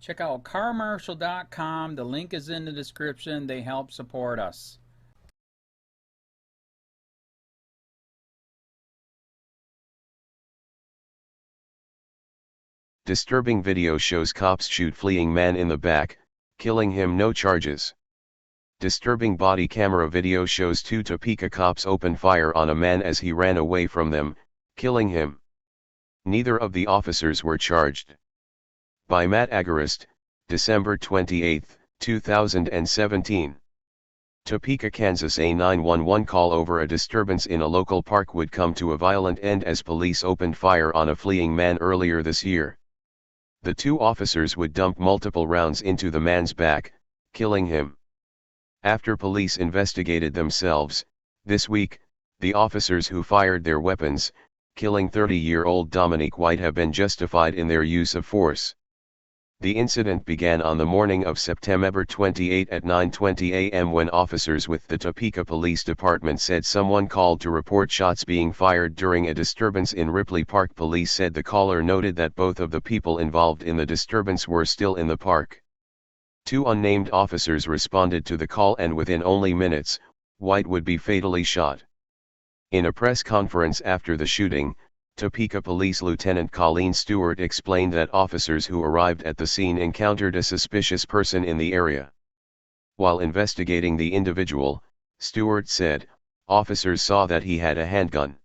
Check out carmarshal.com. The link is in the description. They help support us. Disturbing video shows cops shoot fleeing man in the back, killing him, no charges. Disturbing body camera video shows two Topeka cops open fire on a man as he ran away from them, killing him. Neither of the officers were charged. By Matt Agarist, December 28, 2017. Topeka, Kansas. A 911 call over a disturbance in a local park would come to a violent end as police opened fire on a fleeing man earlier this year. The two officers would dump multiple rounds into the man's back, killing him. After police investigated themselves, this week, the officers who fired their weapons, killing 30-year-old Dominique White, have been justified in their use of force. The incident began on the morning of September 28 at 9:20 a.m. when officers with the Topeka Police Department said someone called to report shots being fired during a disturbance in Ripley Park. Police said the caller noted that both of the people involved in the disturbance were still in the park. Two unnamed officers responded to the call, and within only minutes, White would be fatally shot. In a press conference after the shooting, Topeka Police Lieutenant Colleen Stewart explained that officers who arrived at the scene encountered a suspicious person in the area. While investigating the individual, Stewart said, officers saw that he had a handgun.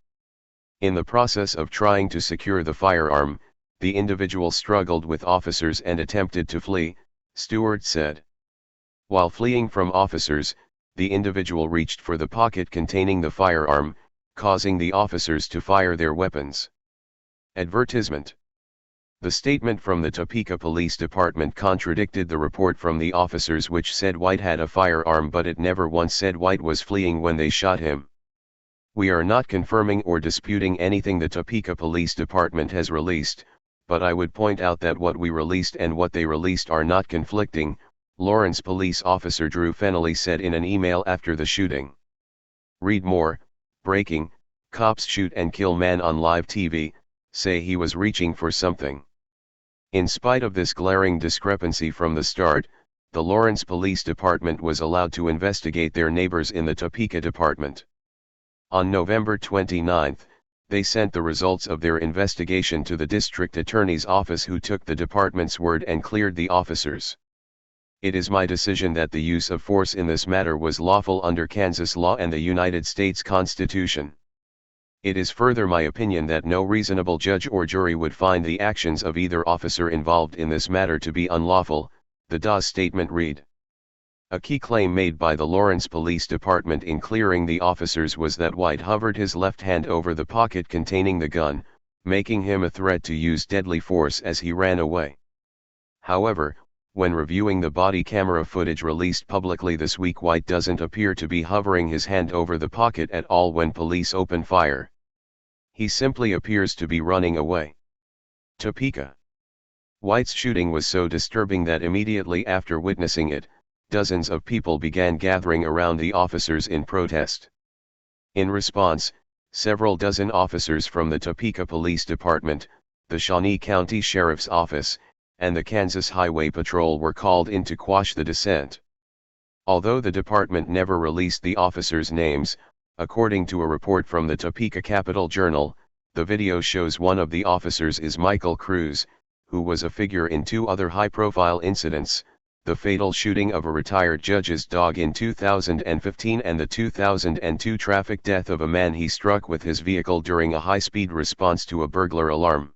In the process of trying to secure the firearm, the individual struggled with officers and attempted to flee, Stewart said. While fleeing from officers, the individual reached for the pocket containing the firearm, causing the officers to fire their weapons. Advertisement. The statement from the Topeka Police Department contradicted the report from the officers, which said White had a firearm, but it never once said White was fleeing when they shot him. We are not confirming or disputing anything the Topeka Police Department has released, but I would point out that what we released and what they released are not conflicting, Lawrence Police Officer Drew Fennelly said in an email after the shooting. Read more. Breaking, cops shoot and kill man on live TV, say he was reaching for something. In spite of this glaring discrepancy from the start, the Lawrence Police Department was allowed to investigate their neighbors in the Topeka Department. On November 29, they sent the results of their investigation to the District Attorney's Office, who took the department's word and cleared the officers. It is my decision that the use of force in this matter was lawful under Kansas law and the United States Constitution. It is further my opinion that no reasonable judge or jury would find the actions of either officer involved in this matter to be unlawful, the DA's statement read. A key claim made by the Lawrence Police Department in clearing the officers was that White hovered his left hand over the pocket containing the gun, making him a threat to use deadly force as he ran away. However, when reviewing the body camera footage released publicly this week, White doesn't appear to be hovering his hand over the pocket at all when police open fire. He simply appears to be running away. Topeka. White's shooting was so disturbing that immediately after witnessing it, dozens of people began gathering around the officers in protest. In response, several dozen officers from the Topeka Police Department, the Shawnee County Sheriff's Office, and the Kansas Highway Patrol were called in to quash the dissent. Although the department never released the officers' names, according to a report from the Topeka Capital Journal, the video shows one of the officers is Michael Cruz, who was a figure in two other high-profile incidents, the fatal shooting of a retired judge's dog in 2015 and the 2002 traffic death of a man he struck with his vehicle during a high-speed response to a burglar alarm.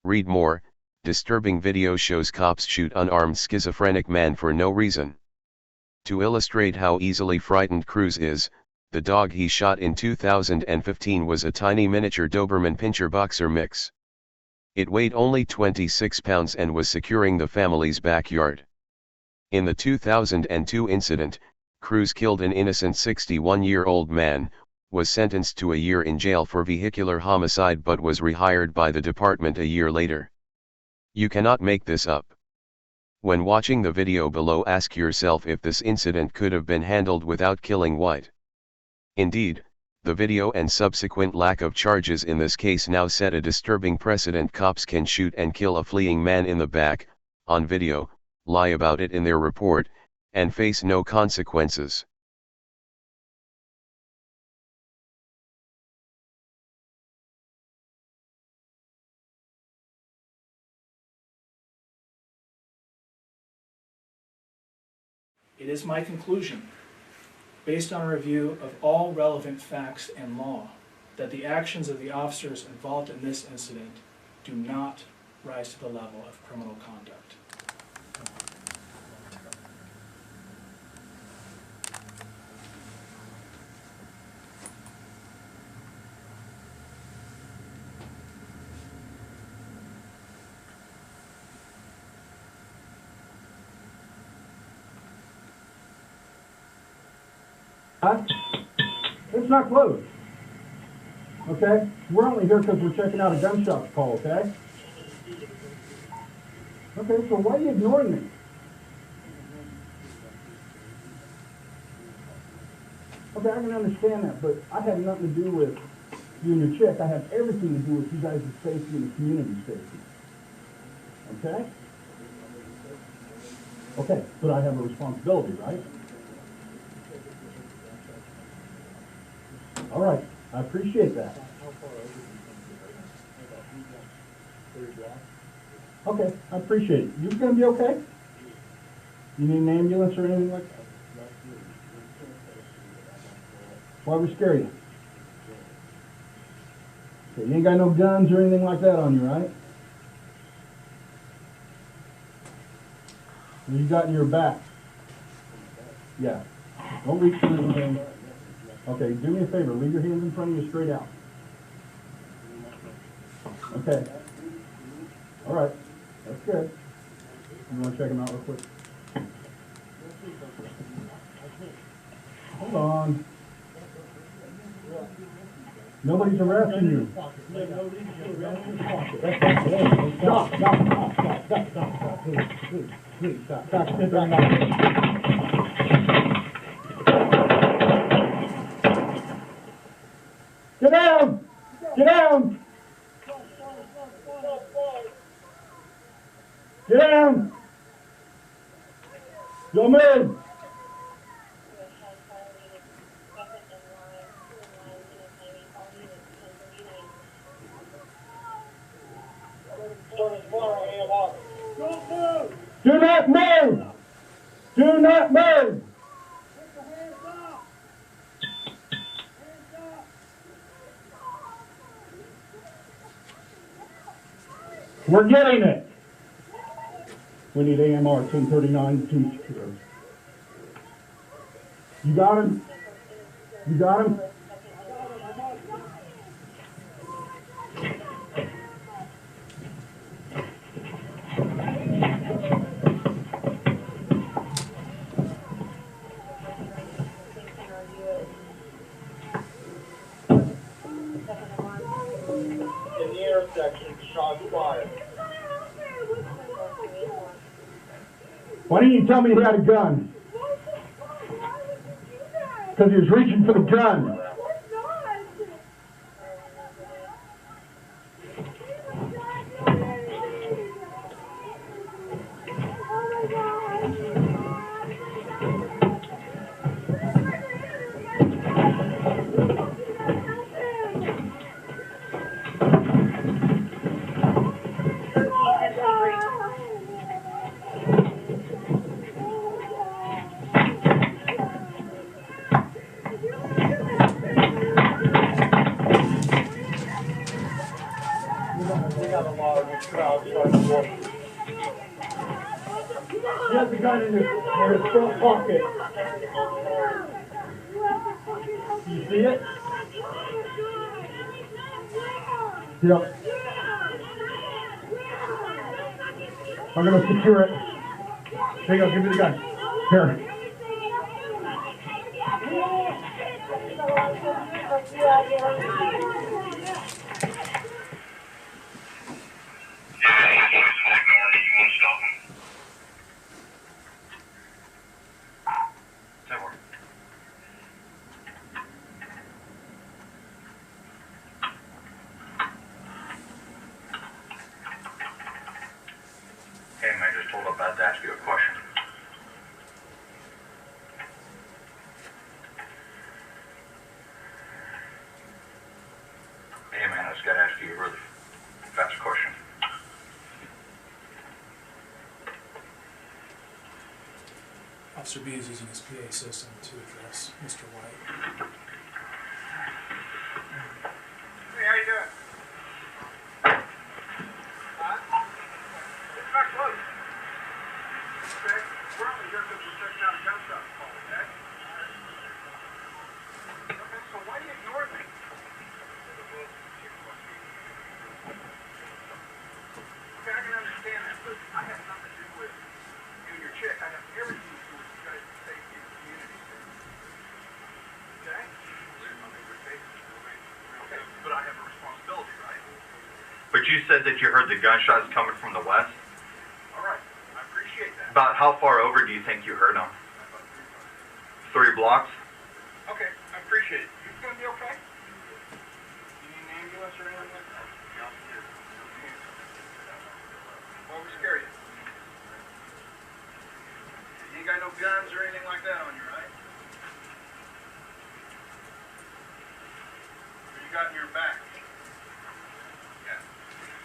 Read more. Disturbing video shows cops shoot unarmed schizophrenic man for no reason. To illustrate how easily frightened Cruz is, the dog he shot in 2015 was a tiny miniature Doberman Pinscher Boxer mix. It weighed only 26 pounds and was securing the family's backyard. In the 2002 incident, Cruz killed an innocent 61-year-old man, was sentenced to a year in jail for vehicular homicide but was rehired by the department a year later. You cannot make this up. When watching the video below, ask yourself if this incident could have been handled without killing White. Indeed, the video and subsequent lack of charges in this case now set a disturbing precedent. Cops can shoot and kill a fleeing man in the back, on video, lie about it in their report, and face no consequences. It is my conclusion, based on a review of all relevant facts and law, that the actions of the officers involved in this incident do not rise to the level of criminal conduct. It's not closed. Okay? We're only here because we're checking out a gunshot call, okay? Okay, so why are you ignoring me? Okay, I can understand that, but I have nothing to do with you and your chick. I have everything to do with you guys' safety and the community safety. Okay? Okay, but I have a responsibility, right? All right, I appreciate that. Okay, I appreciate it. You gonna be okay? You need an ambulance or anything like that? Why we scare you? Okay, you ain't got no guns or anything like that on you, right? What you got in your back? Yeah. Don't reach for anything. Okay, do me a favor. Leave your hands in front of you straight out. Okay. All right. That's good. You want to check them out real quick? Hold on. Nobody's arresting you. Stop, please, stop. Get down! Get down! Get down! Don't move! Do not move! Do not move! We're getting it. We need AMR 1039 to secure. You got him? You got him? In the intersection, shots fired. Why didn't you tell me he had a gun? Because he was reaching for the gun. He has the gun in his front pocket. You see it? Yep. I'm going to secure it. Here you go, give me the gun. Here. I just told about to ask you a question. Hey man, I just gotta ask you a really fast question. Officer B is using his PA system to address Mr. White. Hey, how you doing? Huh? It's not close. Okay, we're only here because we're checking out a gunshot call, okay? Okay, so why do you ignore me? Okay, I can understand that, but I have nothing to do with you and your chick. I have everything to do with you guys' safety and community safety. Okay? Okay, but I have a responsibility, right? But you said that you heard the gunshots coming from the west? All right, I appreciate that. About how far over do you think you heard them? 3 blocks? Okay, I appreciate it. You gonna be okay? You need an ambulance or anything like that? What would scare you? You ain't got no guns or anything like that on you, right? What you got in your back? Yeah.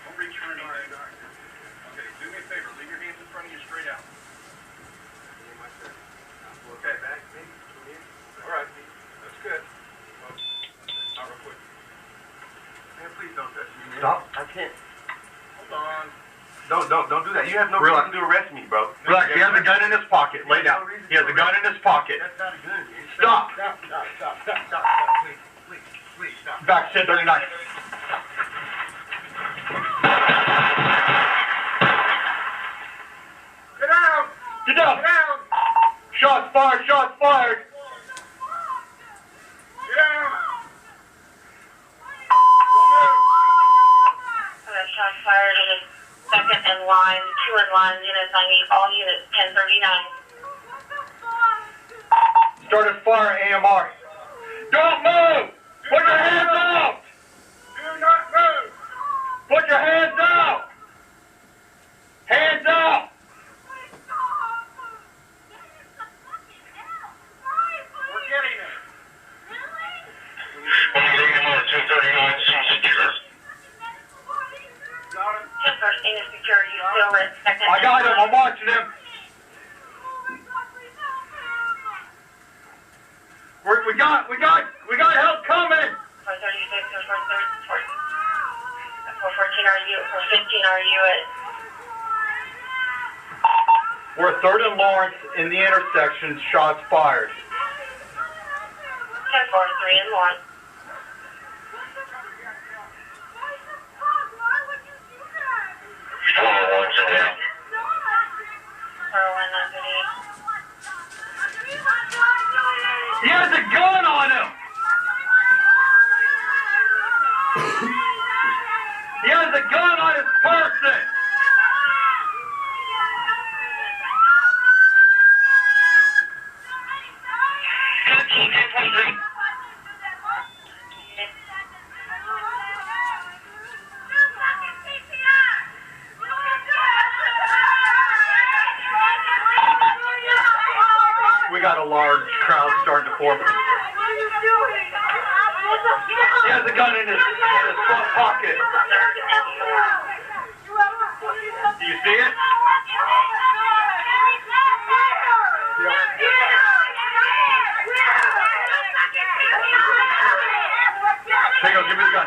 Don't reach for anything. Okay, do me a favor. Leave your hands in front of you straight out. Okay. All right. That's good. Not real quick. Man, please don't touch me. Stop. I can't. Hold on. Don't do that. You have no reason to arrest me, bro. Relax. He has a gun in his pocket. Lay down. He has a gun in his pocket. That's not a gun. Stop. Stop. Please, stop. Back 1039. Get down! Get down! Get down! Shots fired! Shots fired! Get down! Shots fired in the second in line, 2 in line units. I need all units 1039. Started fire AMR. Don't move! Put your hands out! Do not move! Put your hands out! Hands out! We're getting it. AMR 239 secure. Got him. 1013 is secure. You still at second. I got him. I'm watching him. We got help coming. 436 or 414 are you? 415 are you at? We're 3rd and Lawrence in the intersection. Shots fired. 1043 and Lawrence. He has a gun on him. He has a gun on his person. We got a large crowd starting to form. He has a gun in his front pocket. Do you see it? Bingo, give me the gun.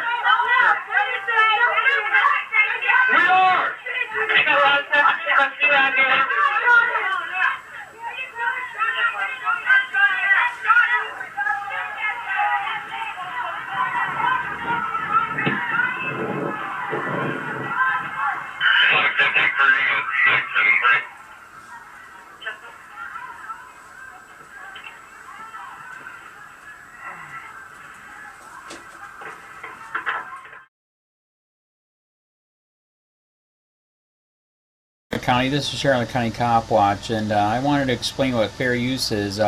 We are! County, this is Charlotte County Cop Watch, and I wanted to explain what fair use is.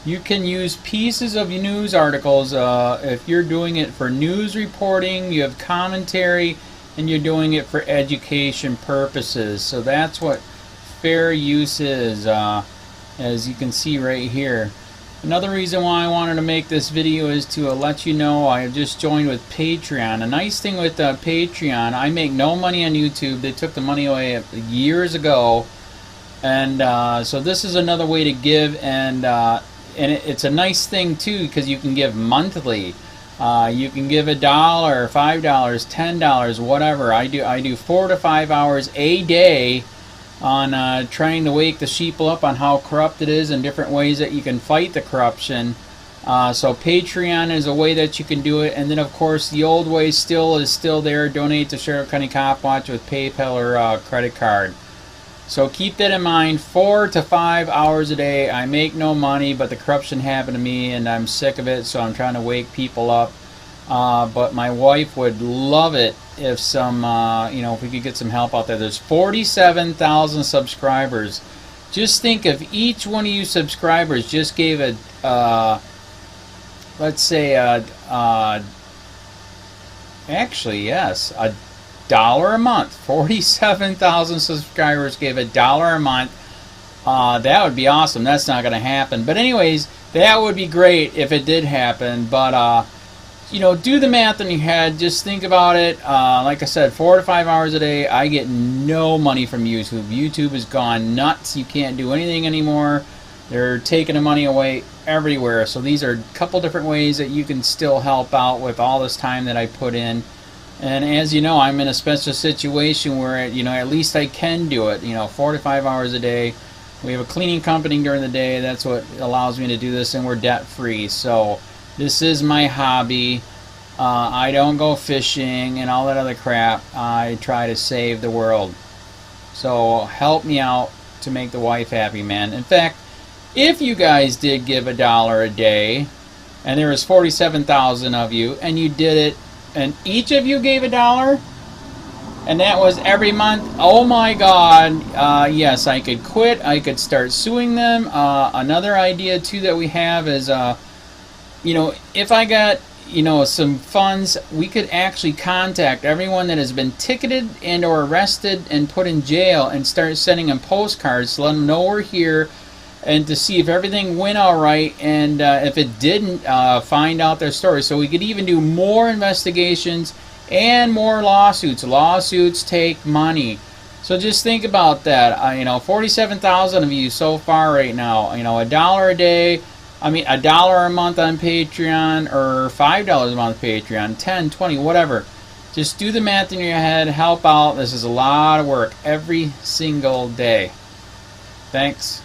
You can use pieces of news articles if you're doing it for news reporting, you have commentary, and you're doing it for education purposes. So that's what fair use is, as you can see right here. Another reason why I wanted to make this video is to let you know I have just joined with Patreon. A nice thing with Patreon, I make no money on YouTube. They took the money away years ago, and so this is another way to give, and it's a nice thing too because you can give monthly. You can give $1, $5, $10, whatever. I do 4 to 5 hours a day on trying to wake the sheeple up on how corrupt it is and different ways that you can fight the corruption. So Patreon is a way that you can do it, and then of course the old way is still there. Donate to Sheriff County Cop Watch with PayPal or credit card. So keep that in mind. 4 to 5 hours a day. I make no money, but the corruption happened to me and I'm sick of it, so I'm trying to wake people up. But my wife would love it if some, if we could get some help out there. There's 47,000 subscribers. Just think if each one of you subscribers just gave a, let's say, actually, yes, $1 a month. 47,000 subscribers gave $1 a month. That would be awesome. That's not going to happen. But anyways, that would be great if it did happen. But, do the math in your head. Just think about it. Like I said, 4 to 5 hours a day. I get no money from YouTube. YouTube has gone nuts. You can't do anything anymore. They're taking the money away everywhere. So these are a couple different ways that you can still help out with all this time that I put in. And as you know, I'm in a special situation where, at least I can do it. 4 to 5 hours a day. We have a cleaning company during the day. That's what allows me to do this, and we're debt free. So this is my hobby. I don't go fishing and all that other crap. I try to save the world. So help me out to make the wife happy, man. In fact, if you guys did give $1 a day, and there was 47,000 of you, and you did it, and each of you gave $1, and that was every month, oh my God, yes, I could quit. I could start suing them. Another idea too that we have is, if I got, some funds, we could actually contact everyone that has been ticketed and or arrested and put in jail and start sending them postcards to let them know we're here, and to see if everything went all right, and if it didn't, find out their story. So we could even do more investigations and more lawsuits. Lawsuits take money. So just think about that. 47,000 of you so far right now. $1 a day. $1 a month on Patreon, or $5 a month Patreon, 10, 20, whatever. Just do the math in your head. Help out. This is a lot of work every single day. Thanks.